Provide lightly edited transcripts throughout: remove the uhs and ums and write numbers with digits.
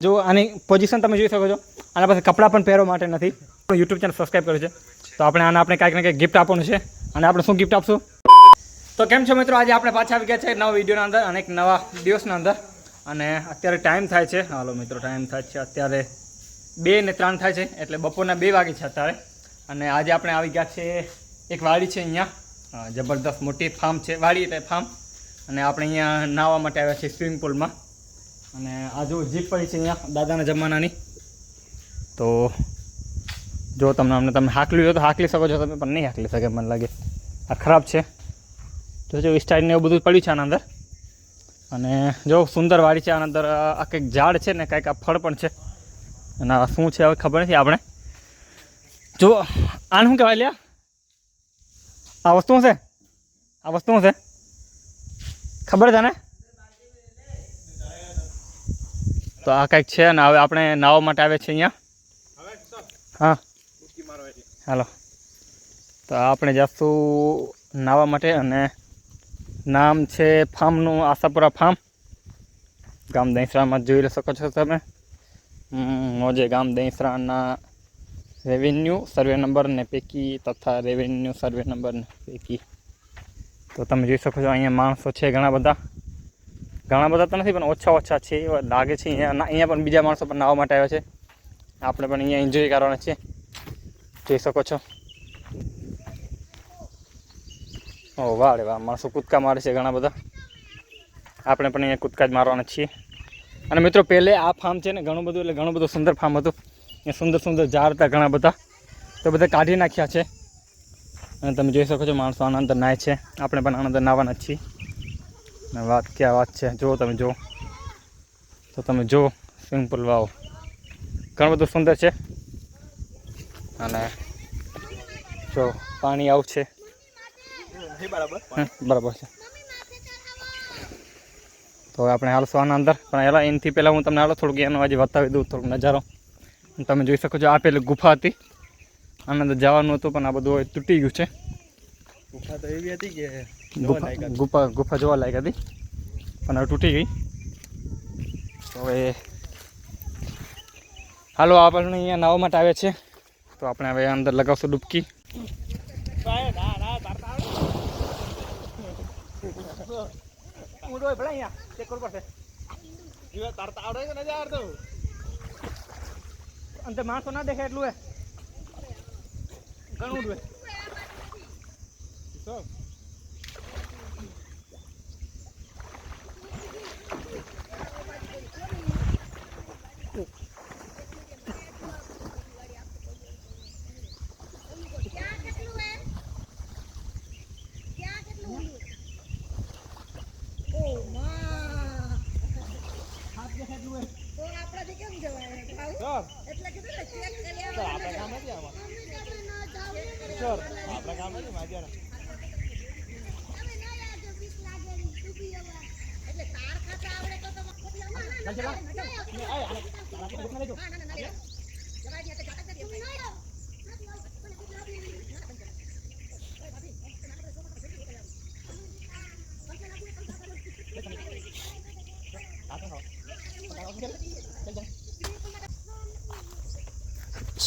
જો આની પોઝિશન તમે જોઈ શકો છો. આના પાસે કપડાં પણ પહેરવા માટે નથી. યુટ્યુબ ચેનલ સબસ્ક્રાઈબ કર્યું છે તો આપણે કંઈક ને કંઈક ગિફ્ટ આપવાનું છે. અને આપણે શું ગિફ્ટ આપશું? તો કેમ છો મિત્રો? આજે આપણે પાછા આવી ગયા છે નવા વિડીયોના અંદર અને એક નવા દિવસના અંદર. અને અત્યારે ટાઈમ થાય છે, હાલો મિત્રો, ટાઈમ થાય છે અત્યારે 2 ને 3 થાય છે, એટલે બપોરના 2 વાગે છે અત્યારે. અને આજે આપણે આવી ગયા છે એક વાડી છે અહીંયા, જબરદસ્ત મોટી ફાર્મ છે, વાડી એટલે ફાર્મ. અને આપણે અહીંયા નાહવા માટે આવ્યા છીએ સ્વિમિંગ પુલમાં. અને આ જો જીપ પડી છે અહીંયા દાદાના જમાનાની. તો જો તમે હાંકલી હોય તો હાંકલી શકો છો, તમે પણ નહીં હાંકલી શકે મને લાગે, આ ખરાબ છે. જો સ્ટાઇલને એવું બધું પડ્યું છે આના અંદર. અને જો સુંદર વાડી છે આના અંદર. આ કંઈક ઝાડ છે ને કંઈક આ ફળ પણ છે. અને આ શું છે હવે ખબર નથી આપણે. જો આને શું કહેવાય લ્યા? આ વસ્તુ શું છે? આ વસ્તુ શું છે ખબર છે ને? તો આ કંઈક છે ને હવે આપણે નાહવા માટે આવે છે અહીંયા. હા હાલો, તો આપણે જઈશું નાહવા માટે. અને નામ છે ફાર્મનું આશાપુરા ફાર્મ, ગામ દહીંસરામાં જોઈ શકો છો તમે. મોજે ગામ દહીંસરાના રેવન્યુ સર્વે નંબરને પૈકી તથા રેવન્યુ સર્વે નંબરને પૈકી. તો તમે જોઈ શકો છો અહીંયા માણસો છે ઘણા બધા તો નથી પણ ઓછા છે એવા લાગે છે. અહીંયા પણ બીજા માણસો પણ નાહવા માટે આવ્યા છે. આપણે પણ અહીંયા એન્જોય કરવાના છે, જોઈ શકો છો. ઓ વાહ રે વાહ, માણસો કૂદકા મારે છે ઘણા બધા. આપણે પણ અહીંયા કૂદકા જ મારવાના છીએ. અને મિત્રો પહેલે આ ફાર્મ છે ને ઘણું બધું સુંદર ફાર્મ હતું. એ સુંદર ઝાડ હતા ઘણા બધા, તો બધા કાઢી નાખ્યા છે. અને તમે જોઈ શકો છો માણસો આના અંદર નાય છે. આપણે પણ આના અંદર નાહવાના જ છીએ. અને ક્યાં વાત છે, જુઓ તમે જુઓ તો તમે જુઓ સ્વિમિંગ પુલ, વાવ, ઘણું બધું સુંદર છે. અને જો પાણી આવું છે, બરાબર છે. તો હવે આપણે હાલશું આના અંદર. પણ એનાથી પહેલાં હું તમને થોડુંક એનો આજે બતાવી દઉં થોડુંક નજારો. તમે જોઈ શકો છો આ પેલી ગુફા હતી, આના અંદર જવાનું હતું પણ આ બધું તૂટી ગયું છે. ગુફા તો એવી હતી કે ગુફા જોવા લાયક હતી પણ હવે તૂટી ગઈ. તો હવે હાલો, આપણે અહીંયા નાહવા માટે આવે છે તો આપણે હવે અંદર લગાવશું ડૂબકી. અંતે માણસો ના દેખાય એટલું ઘણું ઉડવે.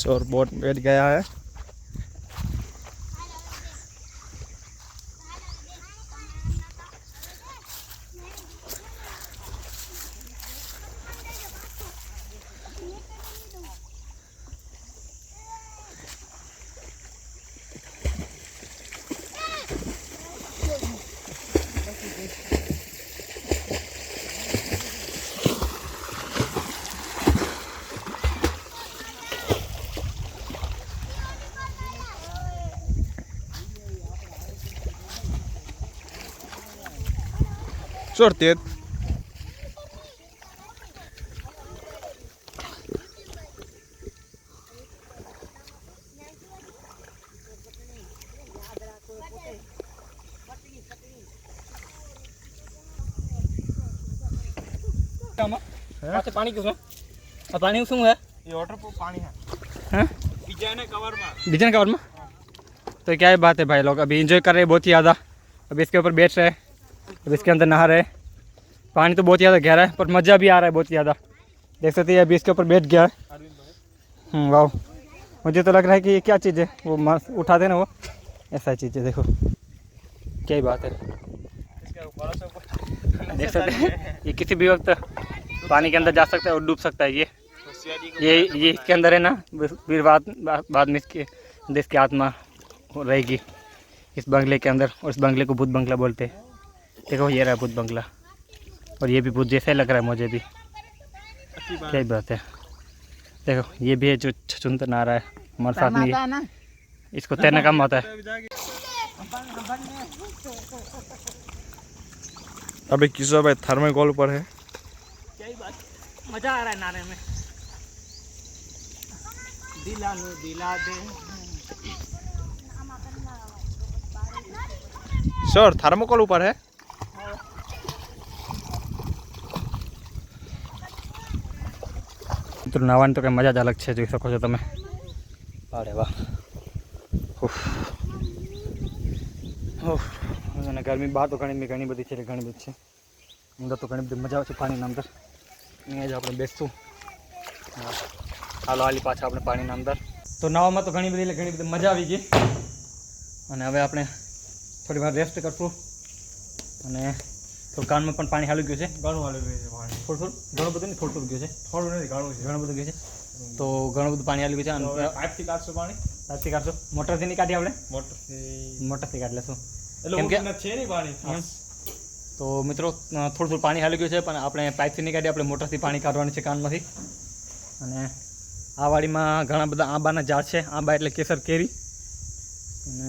शोर बोट बैठ गया है. Sorted. पानी क्यों है? पानी क्यों है? ये वाटरप्रूफ पानी है। हैं? डिजाइन कवर में। डिजाइन कवर में? तो क्या ही बात है भाई, लोग अभी एंजॉय कर रहे हैं बहुत ही ज़्यादा. अभी इसके ऊपर बैठ रहे हैं, अब इसके अंदर नहा रहे हैं. पानी तो बहुत ज़्यादा गहरा है पर मज़ा भी आ रहा है बहुत ज़्यादा. देख सकते हैं अभी इसके ऊपर बैठ गया है। वाह, मुझे तो लग रहा है कि ये क्या चीज़ है, वो उठाते ना वो ऐसा चीज़ है। देखो क्या ही बात है। देख सकते हैं ये किसी भी वक्त पानी के अंदर जा सकता है और डूब सकता है। ये इसके अंदर है ना, फिर बाद में इसके देश की आत्मा रहेगी इस बंगले के अंदर, और इस बंगले को भूत बंगला बोलते हैं। देखो ये रहा भूत बंगला, और ये भी भूत जैसा ही लग रहा है मुझे भी। क्या ही बात है। देखो ये भी है जो छुछुंतर नहा रहा है हमारे साथ में, ये इसको तैरना कम आता है। अबे किशोर भाई थर्माकोल पर है। क्या ही बात, मजा आ रहा है नहाने में। दिला दे सर थर्माकोल ऊपर है। तो નાવાની તો કંઈ મજા જ અલગ છે, જોઈ શકો છો તમે। અરે વાહ, અને ગરમી બહાર તો ઘણી બધી છે, અંદર તો ઘણી બધી મજા આવે છે પાણીના અંદર। અહીંયા જ આપણે બેસશું। હાલો હાલી પાછા આપણે પાણીના અંદર। તો નાવામાં તો ઘણી બધી મજા આવી ગઈ, અને હવે આપણે થોડી વાર રેસ્ટ કરશું। અને તો કાનમાં પણ પાણી હાલી ગયું છે, ઘણું હાલી ગયું છે પાણી, ઘણું બધું નહીં, થોડું ગયું છે, થોડું નથી ઘણું બધું ગયું છે। તો ઘણું બધું પાણી હાલી ગયું છે, અને પાઇપથી કાઢશું પાણી, પાઇપથી કાઢશું, મોટરથી નહીં કાઢીએ આપણે, મોટરથી કાઢી લેશું। કેમ કે છે નહીં પાણી। તો મિત્રો થોડું પાણી હાલી ગયું છે, પણ આપણે પાઇપથી નહીં કાઢીએ, આપણે મોટરથી પાણી કાઢવાનું છે કાનમાંથી। અને આ વાડીમાં ઘણા બધા આંબાના ઝાડ છે, આંબા એટલે કેસર કેરી, અને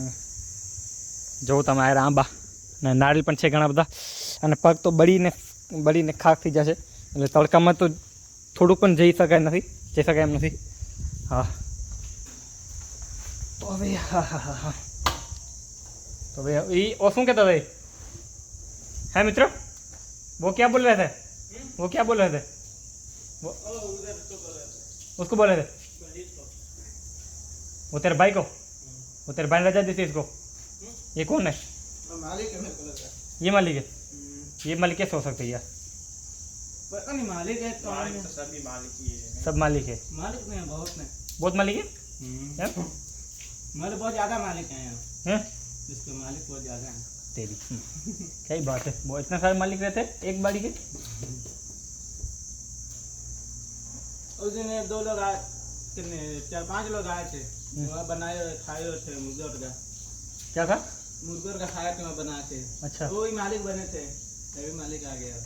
જો તમે આ આંબા અને નારિયેળ પણ છે ઘણા બધા, અને પગ તો બળીને ખાક થઈ જશે, એટલે તડકામાં તો થોડુંક પણ જઈ શકાય એમ નથી। હા તો હવે तो भैया ये और શું कहता था है मित्र, वो क्या बोल रहे थे, वो उसको बोल रहे थे, वो तेरे भाई को, वो तेरे भाई ने रजा दी थी इसको। ये कौन है? मालिक है मेरे को। ये मालिक है? ये मालिक कैसे हो सकते हैं यार? पता नहीं मालिक है कौन है। तो सभी मालिक ही है। सब मालिक है? मालिक नहीं है, बहुत मालिक है यार? मतलब बहुत ज़्यादा मालिक हैं यहाँ, हैं? इसके मालिक बहुत ज़्यादा हैं। तेरी क्या ही बात है, वो इतने सारे मालिक रहते हैं एक बाड़ी के। उस दिन 2 लोग आए, कितने 4-5 लोग आए थे, वहाँ बनाए खाए थे मुर्गर का। क्या था? मुर्गर का खाया थे, वहाँ बनाए थे। अच्छा वो ही मालिक बने थे, तभी मालिक आ गया।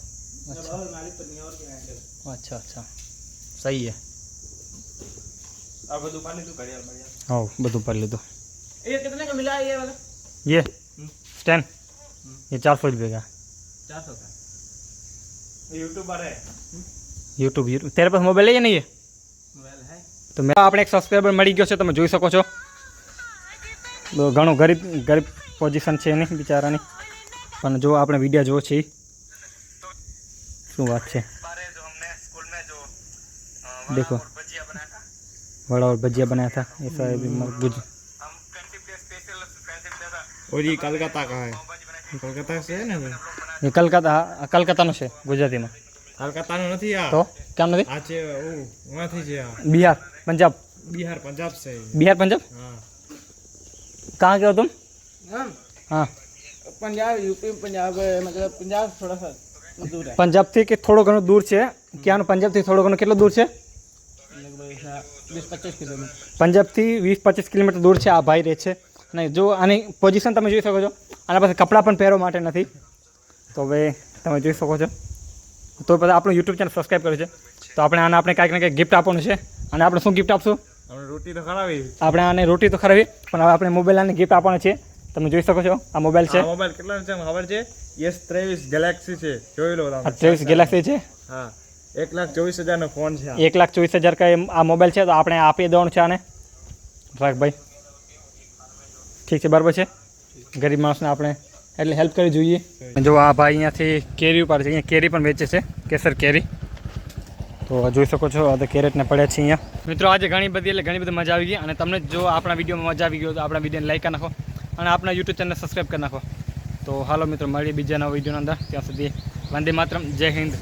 अच्छा। और मालिक पर नहीं और क्या है। अच्छा अच्छा सही है। આ બધું પાણી તું કરી યાર। हाँ બધું ભરી લીધું। ये कितने का मिला है ये वाला? ये स्टैंड ये 400 रुपये का। 400 का। यूट्यूबर है। यूट्यूब तेरे पास मोबाइल है या नहीं है? मोबाइल है। तो मैं આપણે એક સબસ્ક્રાઈબર મળી ગયો છે, તમે જોઈ શકો છો। ઘણો ગરીબ પોઝિશન છે એની બિચારાની, પણ જો આપણે વિડીયો જોવો છે શું વાત છે। देखो वड़ा और भजिया बनाया था, ऐसा भी गुज। और ये कलकत्ता का है, कलकत्ता से है ना। ये કલકત્તાનો છે ગુજરાતીમાં। કલકત્તાનો નથી આ તો કેમ નથી? આ છે ઓમાંથી છે આ बिहार पंजाब। बिहार पंजाब से। बिहार पंजाब? हाँ। कहाँ के हो तुम? हम हाँ पंजाब, यूपी पंजाब, मतलब पंजाब थोड़ा सा दूर है। પંજાબથી કે થોડો ઘણો દૂર છે, ક્યાંનું પંજાબથી થોડો ઘણો કેટલો દૂર છે? लगभग 20-25 किलोमीटर। પંજાબથી 20-25 કિલોમીટર દૂર છે આ ભાઈ રહે છે। અને જો આની પોઝિશન તમે જોઈ શકો છો, આના પાસે કપડાં પણ પહેરવા માટે નથી, તો હવે તમે જોઈ શકો છો। તો પછી આપણું યુટ્યુબ ચેનલ સબસ્ક્રાઈબ કર્યું છે, તો આપણે કાંઈક ને કંઈક ગિફ્ટ આપવાનું છે। અને આપણે શું ગિફ્ટ આપશું? આપણે રોટી તો ખરાવી, આપણે આને રોટી તો ખરાવી, પણ હવે આપણે મોબાઈલ આને ગિફ્ટ આપવાના છે। તમે જોઈ શકો છો આ મોબાઈલ છે, મોબાઈલ કેટલાનો છે ખબર છે? S23 ગેલેક્સી છે, જોઈ લો તમે। આ 23 ગેલેક્સી છે। હા 1,24,000 નો ફોન છે। 1,24,000 का આ મોબાઈલ છે, તો આપણે આપી દેવાનું છે આને। રાખ ભાઈ, ઠીક છે, બરાબર છે। ગરીબ માણસને આપણે એટલે હેલ્પ કરવી જોઈએ। જો આ ભાઈ અહીંયાથી કેરી ઉપાડે છે, અહીંયા કેરી પણ વેચે છે, કેસર કેરી। તો જોઈ શકો છો આ કેરેટને પડ્યા છે અહીંયા। મિત્રો આજે ઘણી બધી મજા આવી ગઈ, અને તમને જો આપણા વિડીયોમાં મજા આવી ગયો તો આપણા વિડીયોને લાઈક કરી નાખો, અને આપણા યુટ્યુબ ચેનલને સબસ્ક્રાઈબ કરી નાખો। તો હાલો મિત્રો મળીએ બીજા નવા વિડીયોના અંદર, ત્યાં સુધી વંદે માતરમ, જય હિન્દ।